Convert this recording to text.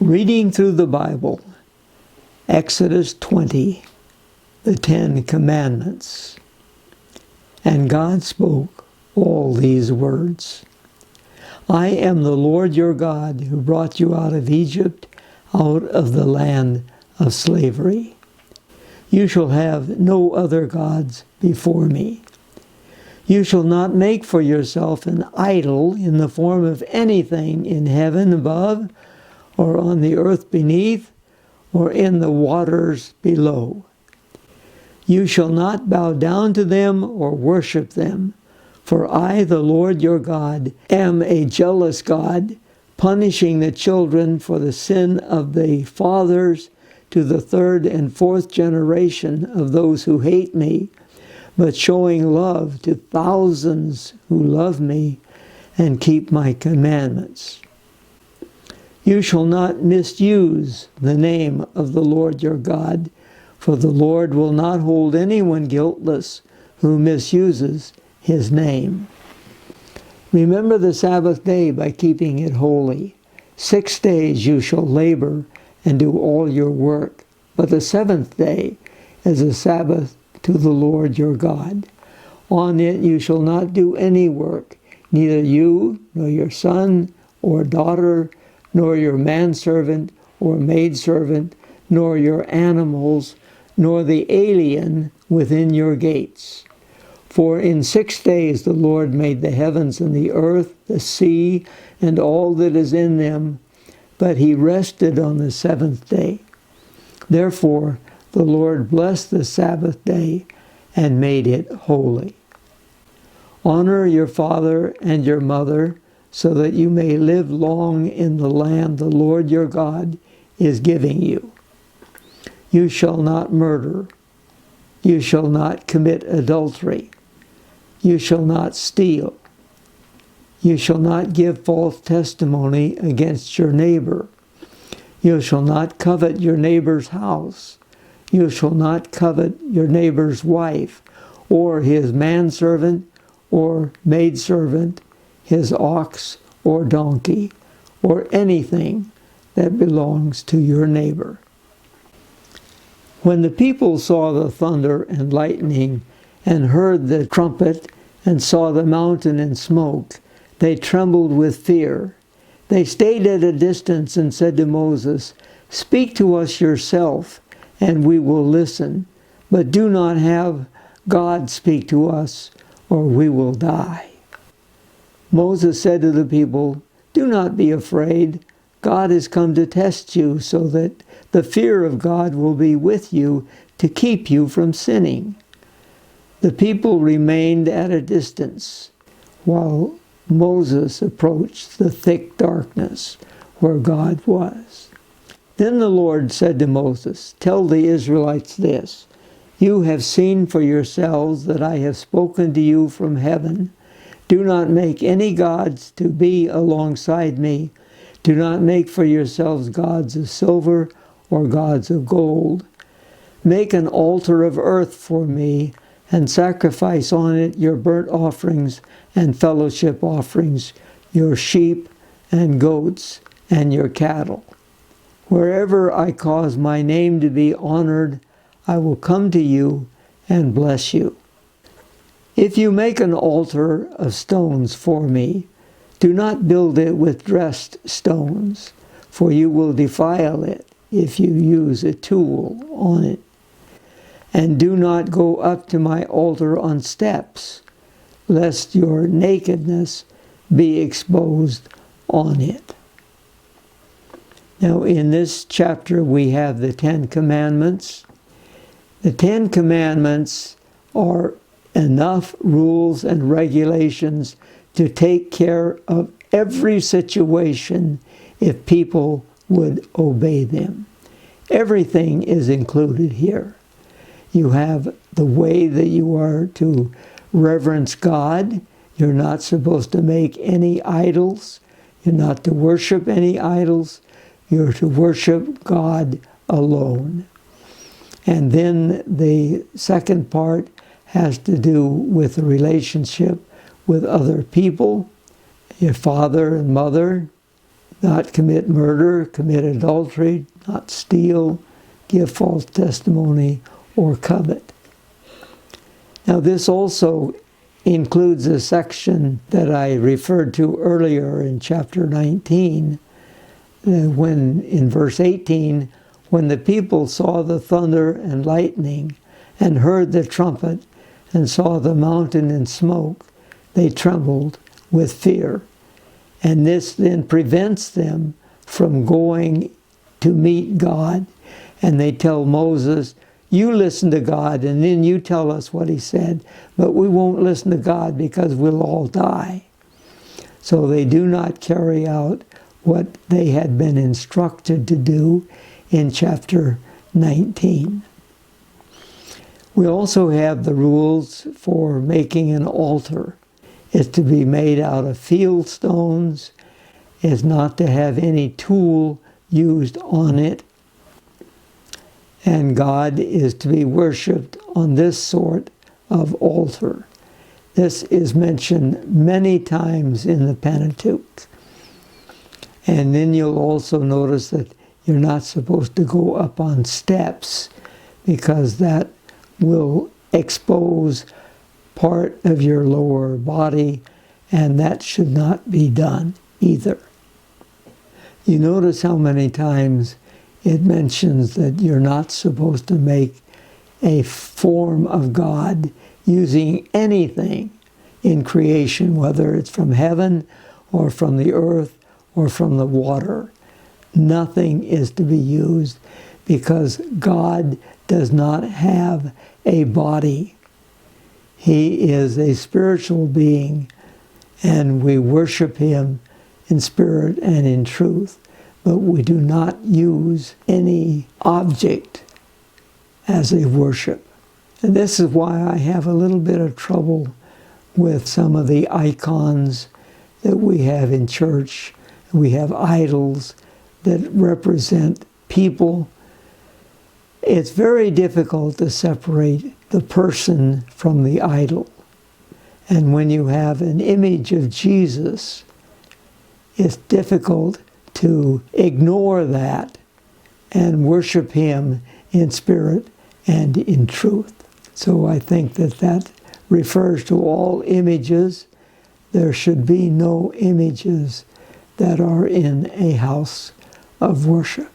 Reading through the Bible, Exodus 20, the Ten Commandments. And God spoke all these words. I am the Lord your God who brought you out of Egypt, out of the land of slavery. You shall have no other gods before me. You shall not make for yourself an idol in the form of anything in heaven above, or on the earth beneath, or in the waters below. You shall not bow down to them or worship them, for I, the Lord your God, am a jealous God, punishing the children for the sin of the fathers to the third and fourth generation of those who hate me, but showing love to thousands who love me and keep my commandments. You shall not misuse the name of the Lord your God, for the Lord will not hold anyone guiltless who misuses his name. Remember the Sabbath day by keeping it holy. 6 days you shall labor and do all your work, but the seventh day is a Sabbath to the Lord your God. On it you shall not do any work, neither you, nor your son or daughter, nor your manservant or maidservant, nor your animals, nor the alien within your gates. For in 6 days the Lord made the heavens and the earth, the sea, and all that is in them, but he rested on the seventh day. Therefore the Lord blessed the Sabbath day and made it holy. Honor your father and your mother, so that you may live long in the land the Lord your God is giving you. You shall not murder. You shall not commit adultery. You shall not steal. You shall not give false testimony against your neighbor. You shall not covet your neighbor's house. You shall not covet your neighbor's wife, or his manservant, or maidservant, his ox or donkey, or anything that belongs to your neighbor. When the people saw the thunder and lightning, and heard the trumpet, and saw the mountain in smoke, they trembled with fear. They stayed at a distance and said to Moses, "Speak to us yourself, and we will listen, but do not have God speak to us, or we will die." Moses said to the people, "Do not be afraid. God has come to test you, so that the fear of God will be with you to keep you from sinning." The people remained at a distance, while Moses approached the thick darkness where God was. Then the Lord said to Moses, "Tell the Israelites this, you have seen for yourselves that I have spoken to you from heaven. Do not make any gods to be alongside me. Do not make for yourselves gods of silver or gods of gold. Make an altar of earth for me, and sacrifice on it your burnt offerings and fellowship offerings, your sheep and goats and your cattle. Wherever I cause my name to be honored, I will come to you and bless you. If you make an altar of stones for me, do not build it with dressed stones, for you will defile it if you use a tool on it. And do not go up to my altar on steps, lest your nakedness be exposed on it." Now in this chapter we have the Ten Commandments. The Ten Commandments are enough rules and regulations to take care of every situation if people would obey them. Everything is included here. You have the way that you are to reverence God. You're not supposed to make any idols. You're not to worship any idols. You're to worship God alone. And then the second part has to do with the relationship with other people, your father and mother, not commit murder, commit adultery, not steal, give false testimony, or covet. Now this also includes a section that I referred to earlier in chapter 19, when in verse 18, when the people saw the thunder and lightning and heard the trumpet and saw the mountain in smoke, they trembled with fear. And this then prevents them from going to meet God. And they tell Moses, you listen to God and then you tell us what he said, but we won't listen to God because we'll all die. So they do not carry out what they had been instructed to do in chapter 19. We also have the rules for making an altar. It's to be made out of field stones. It's not to have any tool used on it. And God is to be worshipped on this sort of altar. This is mentioned many times in the Pentateuch. And then you'll also notice that you're not supposed to go up on steps, because that will expose part of your lower body, and that should not be done either. You notice how many times it mentions that you're not supposed to make a form of God using anything in creation, whether it's from heaven or from the earth or from the water. Nothing is to be used, because God does not have a body. He is a spiritual being, and we worship him in spirit and in truth. But we do not use any object as a worship. And this is why I have a little bit of trouble with some of the icons that we have in church. We have idols that represent people. It's very difficult to separate the person from the idol. And when you have an image of Jesus, it's difficult to ignore that and worship him in spirit and in truth. So I think that that refers to all images. There should be no images that are in a house of worship.